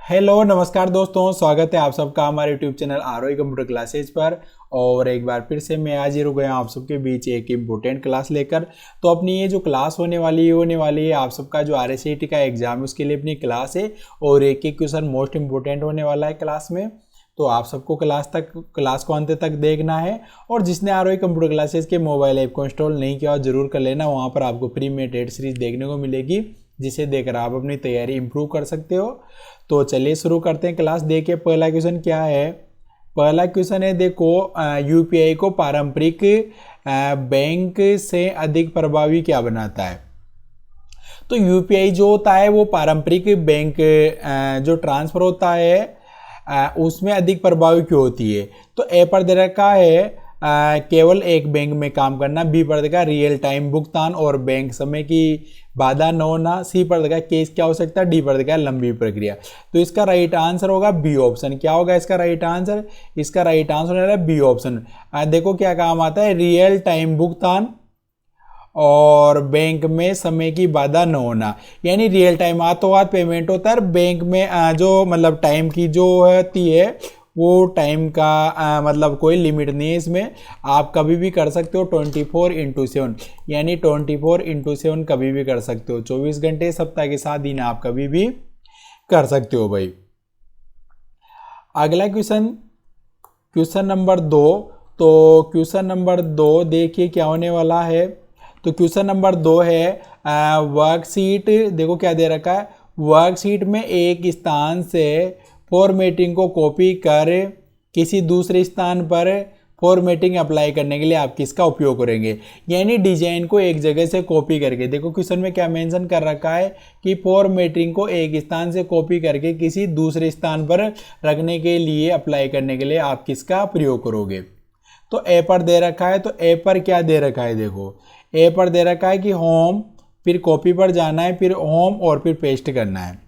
Hello नमस्कार दोस्तों, स्वागत है आप सबका हमारे YouTube channel ROE computer classes पर। और एक बार फिर से मैं हाजिर हो गया आप सबके बीच एक इम्पोर्टेंट क्लास लेकर। तो अपनी ये जो क्लास होने वाली है आप सबका जो RSAT का एग्जाम है उसके लिए अपनी क्लास है। और एक एक क्वेश्चन मोस्ट इम्पोर्टेंट होने वाला है क्लास में। तो आप सबको क्लास को अंत तक देखना है। और जिसने आरओई कंप्यूटर क्लासेज के मोबाइल ऐप को इंस्टॉल नहीं किया जरूर कर लेना। वहाँ पर आपको फ्री में टेट सीरीज देखने को मिलेगी, जिसे देखकर आप अपनी तैयारी इंप्रूव कर सकते हो। तो चलिए शुरू करते हैं क्लास। देखिए पहला क्वेश्चन क्या है। पहला क्वेश्चन है, देखो यूपीआई को पारंपरिक बैंक से अधिक प्रभावी क्या बनाता है। तो यूपीआई जो होता है वो पारंपरिक बैंक जो ट्रांसफर होता है उसमें अधिक प्रभावी क्यों होती है। तो ए पर दे रखा है केवल एक बैंक में काम करना। बी पर देखा रियल टाइम भुगतान और बैंक समय की बाधा न होना। सी पर देखा केस क्या हो सकता है। डी पर देखा लंबी प्रक्रिया। तो इसका राइट आंसर होगा बी ऑप्शन। क्या होगा इसका राइट आंसर। इसका राइट आंसर होगा बी ऑप्शन। देखो क्या काम आता है, रियल टाइम भुगतान और बैंक में समय की बाधा न होना। यानी रियल टाइम हाथों हाथ पेमेंट होता है। बैंक में जो मतलब टाइम की जो होती है वो टाइम का मतलब कोई लिमिट नहीं है इसमें। आप कभी भी कर सकते हो 24/7, यानी 24/7 कभी भी कर सकते हो। 24 घंटे सप्ताह के 7 दिन आप कभी भी कर सकते हो भाई। अगला क्वेश्चन नंबर 2। तो क्वेश्चन नंबर 2 देखिए क्या होने वाला है। तो क्वेश्चन नंबर 2 है वर्कशीट। देखो क्या दे रखा है, वर्कशीट में एक स्थान से फॉर्मेटिंग को कॉपी कर किसी दूसरे स्थान पर फॉर्मेटिंग अप्लाई करने के लिए आप किसका उपयोग करेंगे। यानी डिजाइन को एक जगह से कॉपी करके, देखो क्वेश्चन में क्या मेंशन कर रखा है कि फॉर्मेटिंग को एक स्थान से कॉपी करके किसी दूसरे स्थान पर रखने के लिए अप्लाई करने के लिए आप किसका प्रयोग करोगे। तो ए पर दे रखा है। तो ए पर क्या दे रखा है, देखो ए पर दे रखा है कि होम, फिर कॉपी पर जाना है, फिर होम और फिर पेस्ट करना है।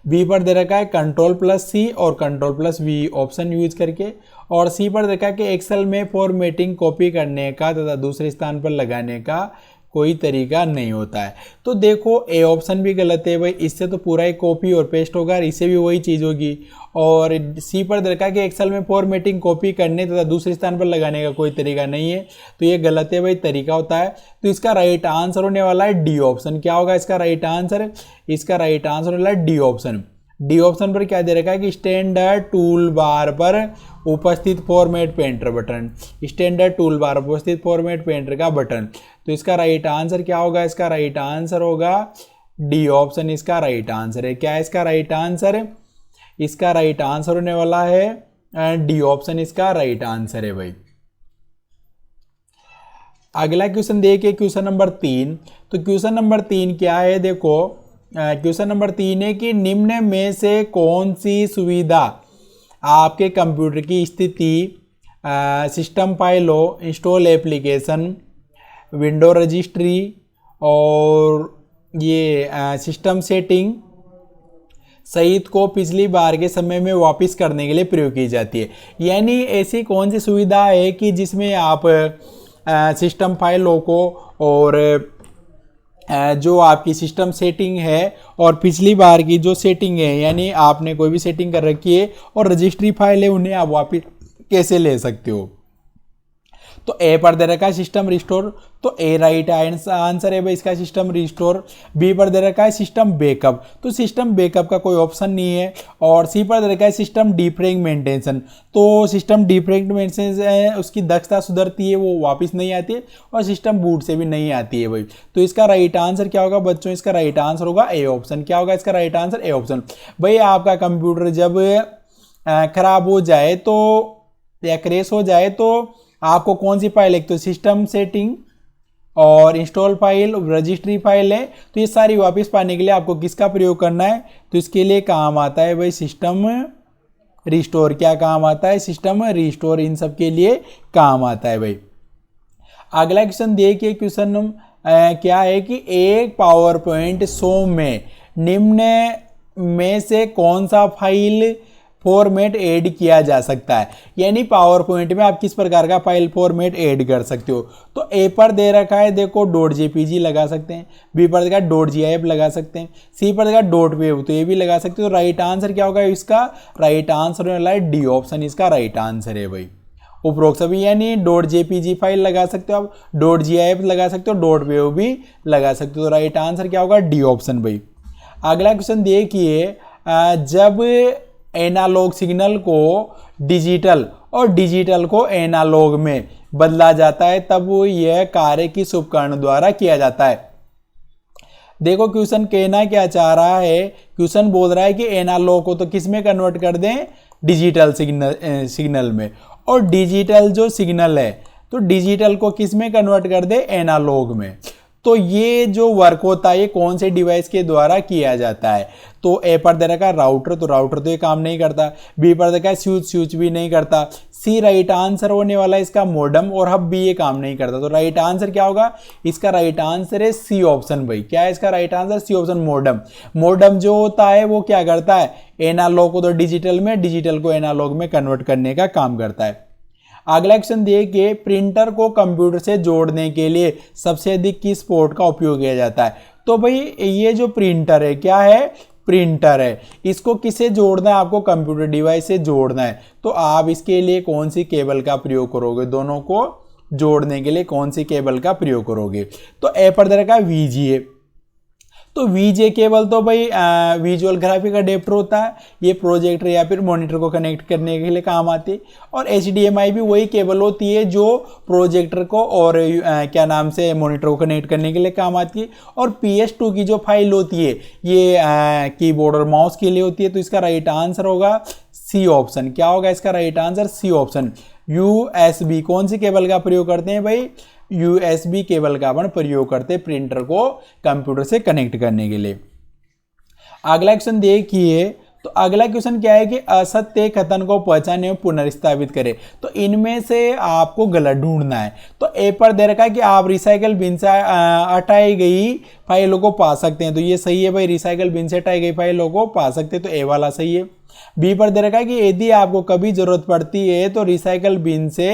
बी पर दे रखा है Ctrl+C और Ctrl+V ऑप्शन यूज करके। और सी पर देखा कि एक्सेल में फॉर्मेटिंग कॉपी करने का तथा दूसरे स्थान पर लगाने का कोई तरीका नहीं होता है। तो देखो ए ऑप्शन भी गलत है भाई, इससे तो पूरा ही कॉपी और पेस्ट होगा, इससे भी वही चीज़ होगी। और सी पर देखा कि एक्सेल में फॉर्मेटिंग कॉपी करने तथा दूसरे स्थान पर लगाने का कोई तरीका नहीं है, तो ये गलत है भाई, तरीका होता है। तो इसका राइट आंसर होने वाला है डी ऑप्शन। क्या होगा इसका राइट आंसर। इसका राइट आंसर होने वाला है डी ऑप्शन। डी ऑप्शन पर क्या दे रखा है कि स्टैंडर्ड टूल बार पर उपस्थित format painter button, standard tool bar पर उपस्थित फॉर्मेट पेंटर का बटन। तो इसका राइट आंसर क्या होगा। इसका राइट आंसर होगा डी ऑप्शन। इसका राइट आंसर है। क्या है इसका राइट आंसर। इसका राइट आंसर होने वाला है डी ऑप्शन। इसका राइट आंसर है भाई। अगला क्वेश्चन देखिए क्वेश्चन नंबर 3। तो क्वेश्चन नंबर 3 क्या है, देखो क्वेश्चन नंबर 3 है कि निम्न में से कौन सी सुविधा आपके कंप्यूटर की स्थिति, सिस्टम फाइलों, इंस्टॉल एप्लीकेशन, विंडो रजिस्ट्री और ये सिस्टम सेटिंग सहित को पिछली बार के समय में वापस करने के लिए प्रयोग की जाती है। यानी ऐसी कौन सी सुविधा है कि जिसमें आप सिस्टम फाइलों को और जो आपकी सिस्टम सेटिंग है और पिछली बार की जो सेटिंग है, यानी आपने कोई भी सेटिंग कर रखी है और रजिस्ट्री फाइल है, उन्हें आप वापस कैसे ले सकते हो। तो ए पर दे रखा है सिस्टम रिस्टोर। तो ए राइट आंसर है भाई इसका सिस्टम रिस्टोर। बी पर दे रखा है सिस्टम बैकअप। तो सिस्टम बैकअप का कोई ऑप्शन नहीं है। और सी पर दे रखा है सिस्टम डिफ्रेगमेंटेशन। तो सिस्टम डिफ्रेगमेंटेशन है उसकी दक्षता सुधरती है, वो वापस नहीं आती है। और सिस्टम बूट से भी नहीं आती है भाई। तो इसका राइट आंसर क्या होगा बच्चों। इसका राइट आंसर होगा ए ऑप्शन। क्या होगा इसका राइट आंसर, ए ऑप्शन। भाई आपका कंप्यूटर जब खराब हो जाए तो या क्रैश हो जाए तो आपको कौन सी फाइल, एक तो सिस्टम सेटिंग और इंस्टॉल फाइल, रजिस्ट्री फाइल है, तो ये सारी वापस पाने के लिए आपको किसका प्रयोग करना है। तो इसके लिए काम आता है भाई सिस्टम रिस्टोर। क्या काम आता है, सिस्टम रिस्टोर इन सब के लिए काम आता है भाई। अगला क्वेश्चन देखिए क्वेश्चन क्या है कि एक पावर पॉइंट शो में निम्न में से कौन सा फाइल फॉर्मेट ऐड किया जा सकता है। यानी पावर पॉइंट में आप किस प्रकार का फाइल फॉर्मेट ऐड कर सकते हो। तो ए पर दे रखा है देखो .jpg लगा सकते हैं, बी पर देखा .gif लगा सकते हैं, सी पर देखा .wav, तो ये भी लगा सकते हो। तो राइट आंसर क्या होगा इसका, राइट आंसर वाला है डी ऑप्शन इसका राइट आंसर है भाई। उपरोक्त सभी यानी .jpg फाइल लगा सकते हो आप, .gif लगा सकते हो, .wav भी लगा सकते हो। तो राइट आंसर क्या होगा, डी ऑप्शन भाई। अगला क्वेश्चन देखिए, जब एनालॉग सिग्नल को डिजिटल और डिजिटल को एनालॉग में बदला जाता है तब यह कार्य किस उपकरण द्वारा किया जाता है। देखो क्वेश्चन कहना क्या चाह रहा है, क्वेश्चन बोल रहा है कि एनालॉग को तो किस में कन्वर्ट कर दें, डिजिटल सिग्नल में, और डिजिटल जो सिग्नल है तो डिजिटल को किस में कन्वर्ट कर दे, एनालॉग में। तो ये जो वर्क होता है ये कौन से डिवाइस के द्वारा किया जाता है। तो ए पर दे रखा राउटर, तो राउटर तो ये काम नहीं करता। बी पर देखा स्विच, स्विच भी नहीं करता। सी राइट आंसर होने वाला है इसका मॉडेम, और हब भी ये काम नहीं करता। तो राइट आंसर क्या होगा, इसका राइट आंसर है सी ऑप्शन भाई। क्या है इसका right answer, C option modem. Modem जो होता है वो क्या करता है, एनालॉग को तो डिजिटल में, डिजिटल को एनालॉग में कन्वर्ट करने का काम करता है। अगला क्वेश्चन देखिए, प्रिंटर को कंप्यूटर से जोड़ने के लिए सबसे अधिक किस पोर्ट का उपयोग किया जाता है। तो भाई ये जो प्रिंटर है क्या है, प्रिंटर है, इसको किसे जोड़ना है, आपको कंप्यूटर डिवाइस से जोड़ना है। तो आप इसके लिए कौन सी केबल का प्रयोग करोगे, दोनों को जोड़ने के लिए कौन सी केबल का प्रयोग करोगे। तो ए पर दे रखा है VGA, तो VGA केबल तो भाई विजुअल ग्राफिक अडेप्टर होता है, ये प्रोजेक्टर या फिर मॉनिटर को कनेक्ट करने के लिए काम आती है। और HDMI भी वही केबल होती है जो प्रोजेक्टर को और क्या नाम से मॉनिटर को कनेक्ट करने के लिए काम आती है। और PS2 की जो फाइल होती है ये कीबोर्ड और माउस के लिए होती है। तो इसका राइट आंसर होगा सी ऑप्शन। क्या होगा इसका right answer, C option. USB कौन सी केबल का प्रयोग करते हैं भाई, USB केबल का अपन प्रयोग करते हैं प्रिंटर को कंप्यूटर से कनेक्ट करने के लिए। अगला क्वेश्चन देखिए, तो अगला क्वेश्चन क्या है कि असत्य कथन को पहचाने और पुनर्स्थापित करें। तो इनमें से आपको गलत ढूंढना है। तो ए पर दे रखा है कि आप रिसाइकल बिन से हटाई गई फाइलों को पा सकते हैं। तो ये सही है भाई, रिसाइकल बिन से हटाई गई फाइलों को पा सकते हैं, तो ए वाला सही है। बी पर दे रखा है कि यदि आपको कभी जरूरत पड़ती है तो रिसाइकल बिन से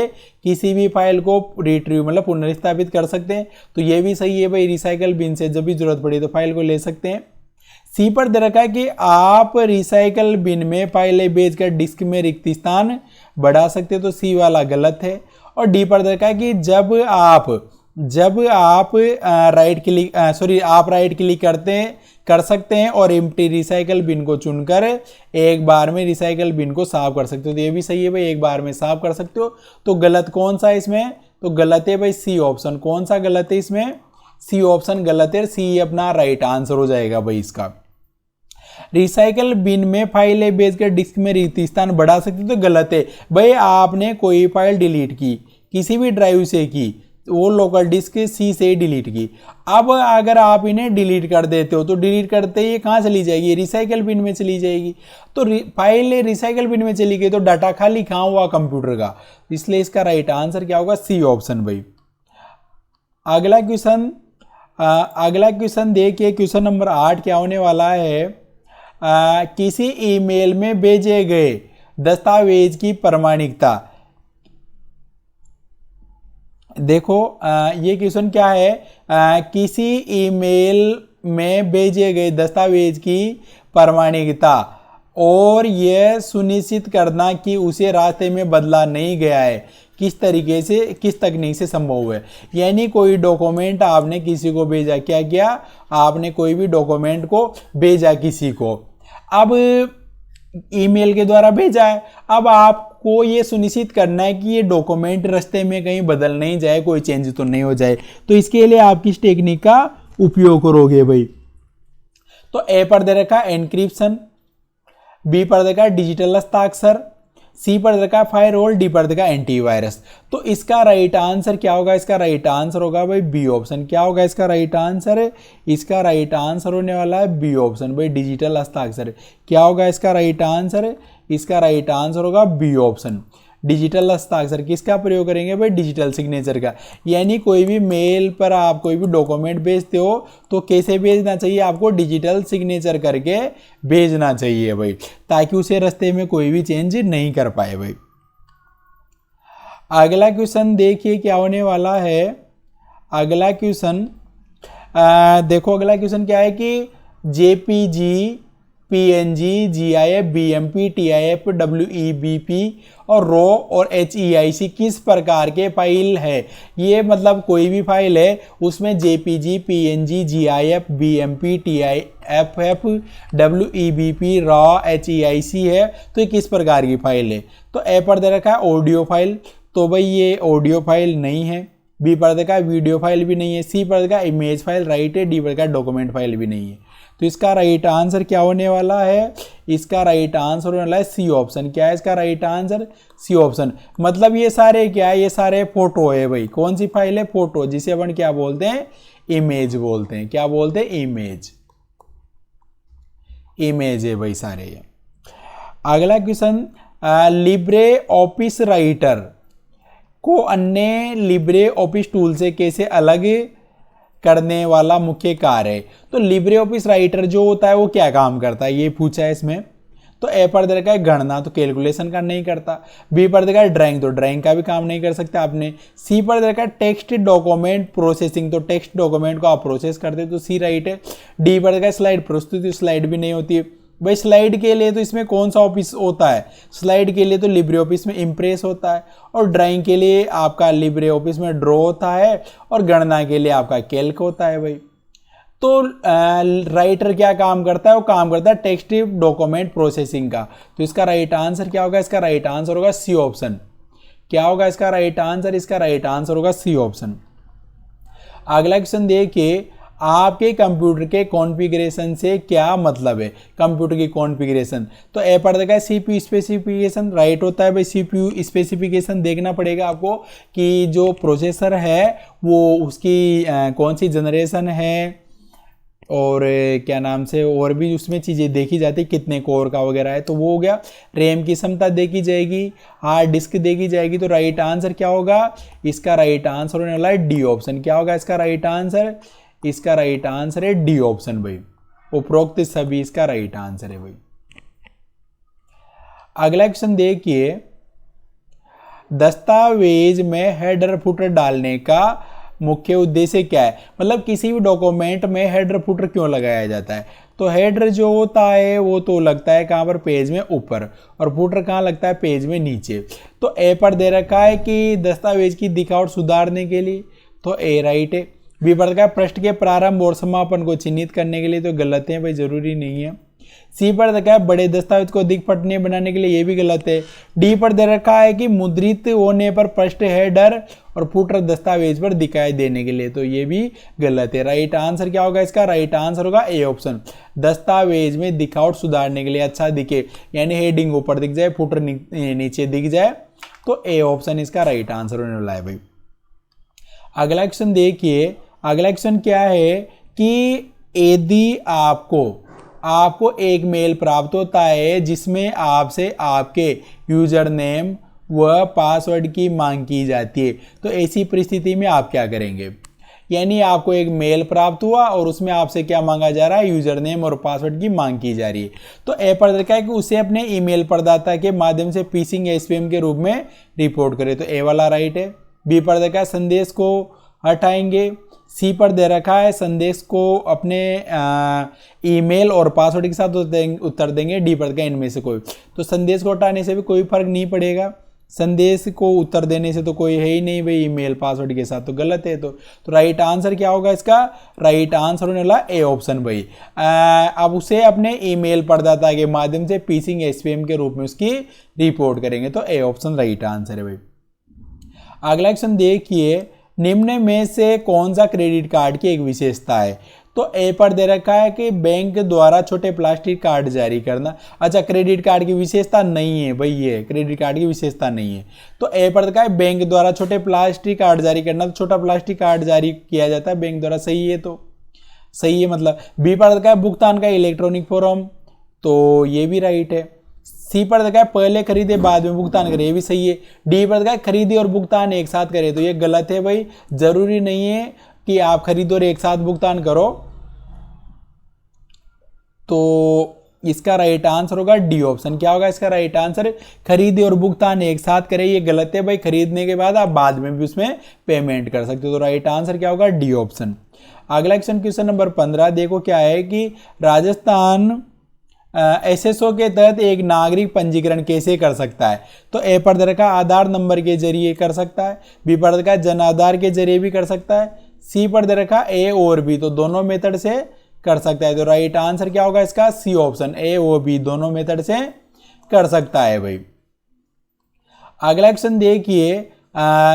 किसी भी फाइल को रिट्रीव मतलब पुनर्स्थापित कर सकते हैं। तो ये भी सही है भाई, रिसाइकल बिन से जब भी जरूरत पड़ी तो फाइल को ले सकते हैं। सी पर दे रखा है कि आप रिसाइकल बिन में फाइलें भेजकर डिस्क में रिक्त स्थान बढ़ा सकते हैं। तो सी वाला गलत है। और डी पर दे रखा है कि जब आप राइट क्लिक कर सकते हैं और एम्प्टी रिसाइकल बिन को चुनकर एक बार में रिसाइकल बिन को साफ कर सकते हो। तो ये भी सही है भाई, एक बार में साफ कर सकते हो। तो गलत कौन सा इसमें, तो गलत है भाई सी ऑप्शन। कौन सा गलत है इसमें, सी ऑप्शन गलत है। सी अपना राइट आंसर हो जाएगा भाई इसका। रिसाइकल बिन में फाइलें भेजकर डिस्क में रिक्त स्थान बढ़ा सकते, तो गलत है भाई। आपने कोई फाइल डिलीट की, किसी भी ड्राइव से की, वो लोकल डिस्क सी से डिलीट की। अब अगर आप इन्हें डिलीट कर देते हो तो डिलीट करते ही कहाँ चली जाएगी, रिसाइकल बिन में चली जाएगी। तो फाइल रिसाइकल बिन में चली गई तो डाटा खाली कहाँ हुआ, कंप्यूटर का। इसलिए इसका राइट आंसर क्या होगा, सी ऑप्शन भाई। अगला क्वेश्चन देखिए, क्वेश्चन नंबर 8 क्या होने वाला है, किसी ईमेल में भेजे गए दस्तावेज की प्रमाणिकता। देखो ये क्वेश्चन क्या है, किसी ईमेल में भेजे गए दस्तावेज की प्रमाणिकता और यह सुनिश्चित करना कि उसे रास्ते में बदला नहीं गया है, किस तरीके से, किस तकनीक से संभव है। यानी कोई डॉक्यूमेंट आपने किसी को भेजा, क्या किया आपने कोई भी डॉक्यूमेंट को भेजा किसी को, अब ईमेल के द्वारा भेजा है। अब आपको ये सुनिश्चित करना है कि ये डॉक्यूमेंट रास्ते में कहीं बदल नहीं जाए, कोई चेंज तो नहीं हो जाए। तो इसके लिए आप किस टेक्निक का उपयोग करोगे भाई। तो ए पर दे रखा एनक्रिप्शन, बी पर देखा डिजिटल हस्ताक्षर, सी पर देखा फायरवॉल, डी पर देखा एंटीवायरस। तो इसका राइट आंसर क्या होगा, इसका राइट आंसर होगा भाई बी ऑप्शन। क्या होगा इसका राइट आंसर है, इसका राइट आंसर होने वाला है बी ऑप्शन भाई, डिजिटल हस्ताक्षर। क्या होगा इसका राइट आंसर है, इसका राइट आंसर होगा बी ऑप्शन। डिजिटल हस्ताक्षर किसका प्रयोग करेंगे भाई? डिजिटल सिग्नेचर का। यानी कोई भी मेल पर आप कोई भी डॉक्यूमेंट भेजते हो तो कैसे भेजना चाहिए? आपको डिजिटल सिग्नेचर करके भेजना चाहिए भाई, ताकि उसे रास्ते में कोई भी चेंज नहीं कर पाए भाई। अगला क्वेश्चन देखिए क्या होने वाला है। अगला क्वेश्चन देखो, अगला क्वेश्चन क्या है कि JPG, PNG, GIF, BMP, TIF, WEBP और रो और एचईआईसी किस प्रकार के फाइल है? ये मतलब कोई भी फाइल है उसमें JPG, PNG, GIF, BMP, TIF, WEBP, raw, HEIC है, तो ये किस प्रकार की फाइल है? तो ए पर दे रखा है ऑडियो फाइल, तो भाई ये ऑडियो फाइल नहीं है। बी पर देखा वीडियो फाइल भी नहीं है। सी पर देखा इमेज फाइल राइट है। डी पर देखा डॉक्यूमेंट फाइल भी नहीं है। तो इसका राइट आंसर क्या होने वाला है? इसका राइट आंसर होने वाला है सी ऑप्शन। क्या है इसका राइट आंसर? C option. मतलब ये सारे क्या है? ये सारे फोटो है भाई। कौन सी फाइल है? फोटो, जिसे अपन क्या बोलते हैं? इमेज बोलते हैं। क्या बोलते हैं? इमेज। इमेज है भाई सारे ये। अगला क्वेश्चन, लिब्रे ऑफिस राइटर को अन्य लिब्रे ऑफिस टूल से कैसे अलग करने वाला मुख्य कार्य है? तो लिब्रे ऑफिस राइटर जो होता है वो क्या काम करता है, ये पूछा है इसमें। तो ए पर दे रखा है गणना, तो कैलकुलेशन का नहीं करता। बी पर देखा है ड्राइंग, तो ड्राइंग का भी काम नहीं कर सकते आपने। सी पर दे रखा है टेक्स्ट डॉक्यूमेंट प्रोसेसिंग, तो टेक्स्ट डॉक्यूमेंट को आप प्रोसेस करते, तो सी राइट है। डी पर देखा है स्लाइड प्रस्तुति, स्लाइड भी नहीं होती है भाई। स्लाइड के लिए तो इसमें कौन सा ऑफिस होता है? स्लाइड के लिए तो लिब्रे ऑफिस में इम्प्रेस होता है, और ड्राइंग के लिए आपका लिब्रे ऑफिस में ड्रॉ होता है, और गणना के लिए आपका कैल्क होता है भाई। तो राइटर क्या काम करता है? वो काम करता है टेक्स्ट डॉक्यूमेंट प्रोसेसिंग का। तो इसका राइट आंसर क्या होगा? इसका राइट आंसर होगा सी ऑप्शन। क्या होगा इसका राइट आंसर? इसका राइट आंसर होगा सी ऑप्शन। अगला क्वेश्चन देखिए, आपके कंप्यूटर के कॉन्फ़िगरेशन से क्या मतलब है? कंप्यूटर की कॉन्फ़िगरेशन, तो ए पर देखा है सीपीयू स्पेसिफिकेशन राइट होता है भाई। सीपीयू स्पेसिफिकेशन देखना पड़ेगा आपको कि जो प्रोसेसर है वो उसकी कौन सी जनरेशन है, और क्या नाम से और भी उसमें चीज़ें देखी जाती है, कितने कोर का वगैरह है, तो वो हो गया। रैम की क्षमता देखी जाएगी, हार्ड डिस्क देखी जाएगी। तो राइट आंसर क्या होगा? इसका राइट आंसर होने वाला है डी ऑप्शन। क्या होगा इसका राइट आंसर? इसका राइट आंसर है डी ऑप्शन भाई। उपरोक्त सभी इसका राइट आंसर है भाई। अगला क्वेश्चन देखिए, दस्तावेज में हेडर फुटर डालने का मुख्य उद्देश्य क्या है? मतलब किसी भी डॉक्यूमेंट में हेडर फुटर क्यों लगाया जाता है? तो हेडर जो होता है वो तो लगता है कहाँ पर? पेज में ऊपर, और फुटर कहाँ लगता है? पेज में नीचे। तो ए पर दे रखा है कि दस्तावेज की दिखावट सुधारने के लिए, तो ए राइट है। बी पर देखा है पृष्ठ के प्रारंभ और समापन को चिन्हित करने के लिए, तो गलत है भाई, जरूरी नहीं है। सी पर देखा है बड़े दस्तावेज को अधिक पठनीय बनाने के लिए, ये भी गलत है। डी पर दे रखा है कि मुद्रित होने पर पृष्ठ हेडर और फुटर दस्तावेज पर दिखाई देने के लिए, तो ये भी गलत है। राइट आंसर क्या होगा इसका? राइट आंसर होगा ए ऑप्शन। दस्तावेज में दिखावट सुधारने के लिए, अच्छा दिखे, यानी हेडिंग ऊपर दिख जाए, फुटर नीचे दिख जाए, तो ए ऑप्शन इसका राइट आंसर होने वाला है भाई। अगला क्वेश्चन देखिए, अगला क्वेश्चन क्या है कि यदि आपको एक मेल प्राप्त होता है जिसमें आपसे आपके यूजर नेम व पासवर्ड की मांग की जाती है, तो ऐसी परिस्थिति में आप क्या करेंगे? यानी आपको एक मेल प्राप्त हुआ और उसमें आपसे क्या मांगा जा रहा है? यूजर नेम और पासवर्ड की मांग की जा रही है। तो ए पर देखा है कि उसे अपने ईमेल प्रदाता के माध्यम से फिशिंग या स्पैम के रूप में रिपोर्ट करे, तो ए वाला राइट है। बी पर देखा है संदेश को हटाएंगे। सी पर दे रखा है संदेश को अपने ईमेल और पासवर्ड के साथ उत्तर देंगे। डी पर देखा इनमें से कोई, तो संदेश को हटाने से भी कोई फर्क नहीं पड़ेगा, संदेश को उत्तर देने से तो कोई है ही नहीं भाई ईमेल पासवर्ड के साथ, तो गलत है। तो राइट आंसर क्या होगा इसका? राइट आंसर होने वाला ए ऑप्शन भाई। अब उसे अपने ईमेल प्रदाता के माध्यम से फिशिंग या स्पैम के रूप में उसकी रिपोर्ट करेंगे, तो ए ऑप्शन राइट आंसर है भाई। अगला क्वेश्चन देखिए, निम्न में से कौन सा क्रेडिट कार्ड की एक विशेषता है? तो ए पर दे रखा है कि बैंक द्वारा छोटे प्लास्टिक कार्ड जारी करना। अच्छा, क्रेडिट कार्ड की विशेषता नहीं है भाई, ये क्रेडिट कार्ड की विशेषता नहीं है। तो ए पर देखा है बैंक द्वारा छोटे प्लास्टिक कार्ड जारी करना, तो छोटा प्लास्टिक कार्ड जारी किया जाता है बैंक द्वारा, सही है, तो सही है मतलब। बी पर देखा है भुगतान का इलेक्ट्रॉनिक फॉर्म, तो ये भी राइट है। सी पर देखा है पहले खरीदे बाद में भुगतान करे, ये भी सही है। डी पर देखा है खरीदे और भुगतान एक साथ करे, तो ये गलत है भाई। जरूरी नहीं है कि आप खरीदो और एक साथ भुगतान करो। तो इसका राइट आंसर होगा डी ऑप्शन। क्या होगा इसका राइट आंसर? खरीदे और भुगतान एक साथ करे, ये गलत है भाई। खरीदने के बाद आप बाद में भी उसमें पेमेंट कर सकते हो। तो राइट आंसर क्या होगा? D option. अगला क्वेश्चन नंबर 15 देखो क्या है कि राजस्थान एसएसओ के तहत एक नागरिक पंजीकरण कैसे कर सकता है? तो ए पर दर का आधार नंबर के जरिए कर सकता है, बी पर दर का जन आधार के जरिए भी कर सकता है, सी पर दर का ए और बी, तो दोनों मेथड से कर सकता है। तो राइट आंसर क्या होगा इसका? सी ऑप्शन, ए और बी दोनों मेथड से कर सकता है भाई। अगला क्वेश्चन देखिए,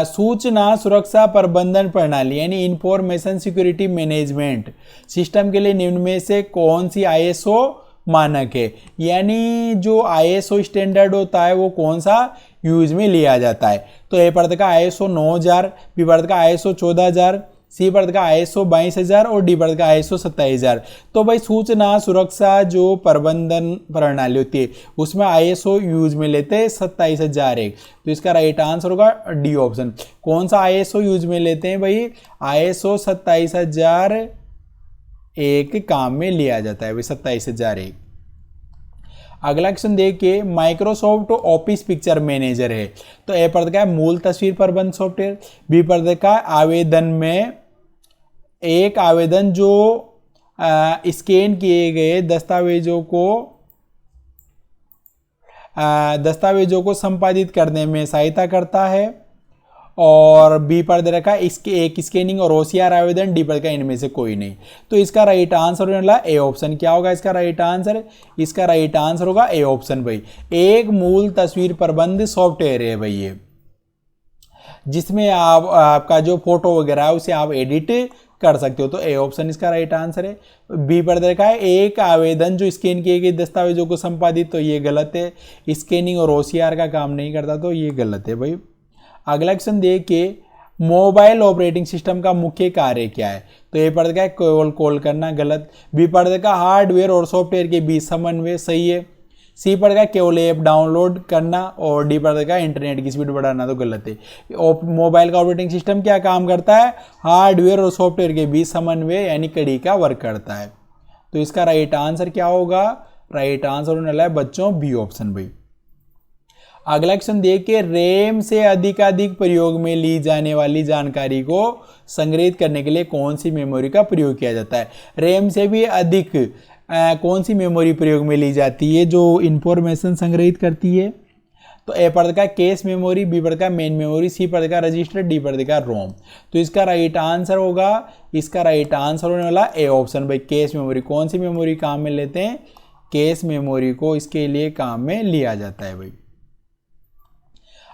सूचना सुरक्षा प्रबंधन प्रणाली यानी इंफॉर्मेशन सिक्योरिटी मैनेजमेंट सिस्टम के लिए निम्न में से कौन सी आईएसओ मानक है? यानी जो आईएसओ स्टैंडर्ड होता है वो कौन सा यूज में लिया जाता है? तो ए पढ़ का आईएसओ 9000, बी पढ़ का आईएसओ 14000, सी पढ़ का आईएसओ 22000 और डी पढ़ का आईएसओ 27000। तो भाई सूचना सुरक्षा जो प्रबंधन प्रणाली होती है उसमें आईएसओ यूज में लेते हैं 27001। तो इसका राइट आंसर होगा डी ऑप्शन। कौन सा आईएसओ यूज में लेते हैं भाई? आईएसओ 27001 काम में लिया जाता है भाई, 27001। अगला क्वेश्चन देखिए, माइक्रोसॉफ्ट ऑफिस पिक्चर मैनेजर है। तो ए पर है मूल तस्वीर प्रबंध सॉफ्टवेयर, बी पर का आवेदन में एक आवेदन जो स्कैन किए गए दस्तावेजों को संपादित करने में सहायता करता है, और बी पर दे रखा इसके एक स्कैनिंग और ओसीआर आवेदन, डी पर का इनमें से कोई नहीं। तो इसका राइट आंसर होने वाला ए ऑप्शन। क्या होगा इसका राइट आंसर? इसका राइट आंसर होगा ए ऑप्शन भाई। एक मूल तस्वीर प्रबंध सॉफ्टवेयर है भाई ये, जिसमें आपका जो फोटो वगैरह है उसे आप एडिट कर सकते हो। तो ए ऑप्शन इसका राइट आंसर है। बी पर देखा है एक आवेदन जो स्कैन किए गए दस्तावेजों को संपादित, तो ये गलत है। स्कैनिंग और ओसीआर का काम नहीं करता, तो ये गलत है भाई। अगला क्वेश्चन देखिए, मोबाइल ऑपरेटिंग सिस्टम का मुख्य कार्य क्या है? तो ए पर देखा कॉल करना, गलत। बी पर देखा हार्डवेयर और सॉफ्टवेयर के बीच समन्वय, सही है। सी पर देखा केवल ऐप डाउनलोड करना, और डी पर देखा इंटरनेट की स्पीड बढ़ाना, तो गलत है। मोबाइल का ऑपरेटिंग सिस्टम क्या काम करता है? हार्डवेयर और सॉफ्टवेयर के बीच समन्वय यानी कड़ी का वर्क करता है। तो इसका राइट आंसर क्या होगा? राइट आंसर होने वाला है बच्चों बी ऑप्शन भाई। अगला क्वेश्चन देखिए, रैम से अधिकाधिक प्रयोग में ली जाने वाली जानकारी को संग्रहित करने के लिए कौन सी मेमोरी का प्रयोग किया जाता है? रैम से भी अधिक कौन सी मेमोरी प्रयोग में ली जाती है जो इंफॉर्मेशन संग्रहित करती है? तो ए पर का केस मेमोरी, बी पर का मेन मेमोरी, सी पर का रजिस्टर, डी पर का रोम। तो इसका राइट आंसर होगा, इसका राइट आंसर होने वाला ए ऑप्शन भाई, केस मेमोरी। कौन सी मेमोरी काम में लेते हैं? केस मेमोरी को इसके लिए काम में लिया जाता है भाई।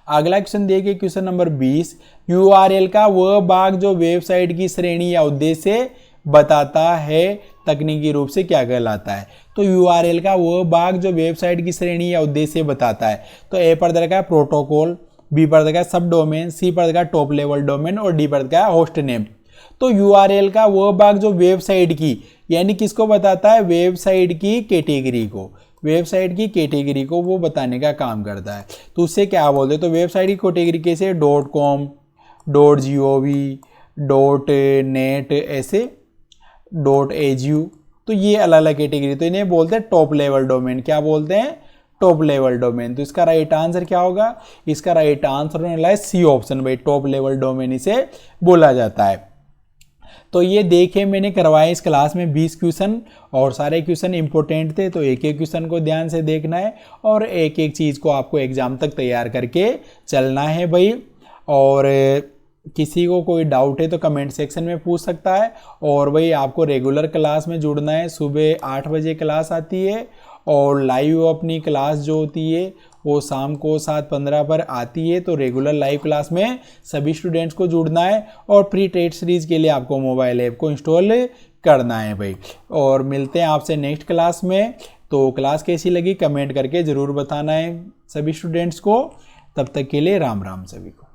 अगला क्वेश्चन देखिए, क्वेश्चन नंबर 20, यूआरएल का वह भाग जो वेबसाइट की श्रेणी या उद्देश्य बताता है तकनीकी रूप से क्या कहलाता है? तो यूआरएल का वह भाग जो वेबसाइट की श्रेणी या उद्देश्य बताता है। तो ए पर दर का प्रोटोकॉल, बी पर का सब डोमेन, सी पर का टॉप लेवल डोमेन और डी पर का होस्ट नेम। तो यूआरएल का वह भाग जो वेबसाइट की यानी किसको बताता है? वेबसाइट की कैटेगरी को, वेबसाइट की कैटेगरी को वो बताने का काम करता है। तो उससे क्या बोलते हैं? तो वेबसाइट की कैटेगरी कैसे? .com, .gov, .net, ऐसे .edu, तो ये अलग अलग कैटेगरी। तो इन्हें बोलते हैं टॉप लेवल डोमेन। क्या बोलते हैं? Top level domain. तो इसका राइट आंसर क्या होगा? इसका राइट आंसर होने वाला है सी ऑप्शन भाई, टॉप लेवल डोमेन इसे बोला जाता है। तो ये देखे मैंने करवाए इस क्लास में 20 क्वेश्चन, और सारे क्वेश्चन इंपॉर्टेंट थे, तो एक एक क्वेश्चन को ध्यान से देखना है और एक एक चीज़ को आपको एग्जाम तक तैयार करके चलना है भाई। और किसी को कोई डाउट है तो कमेंट सेक्शन में पूछ सकता है। और भाई आपको रेगुलर क्लास में जुड़ना है। सुबह 8 बजे क्लास आती है, और लाइव अपनी क्लास जो होती है वो शाम को 7:15 पर आती है। तो रेगुलर लाइव क्लास में सभी स्टूडेंट्स को जुड़ना है, और प्री टेस्ट सीरीज के लिए आपको मोबाइल ऐप को इंस्टॉल करना है भाई। और मिलते हैं आपसे नेक्स्ट क्लास में। तो क्लास कैसी लगी कमेंट करके ज़रूर बताना है सभी स्टूडेंट्स को। तब तक के लिए राम राम सभी को।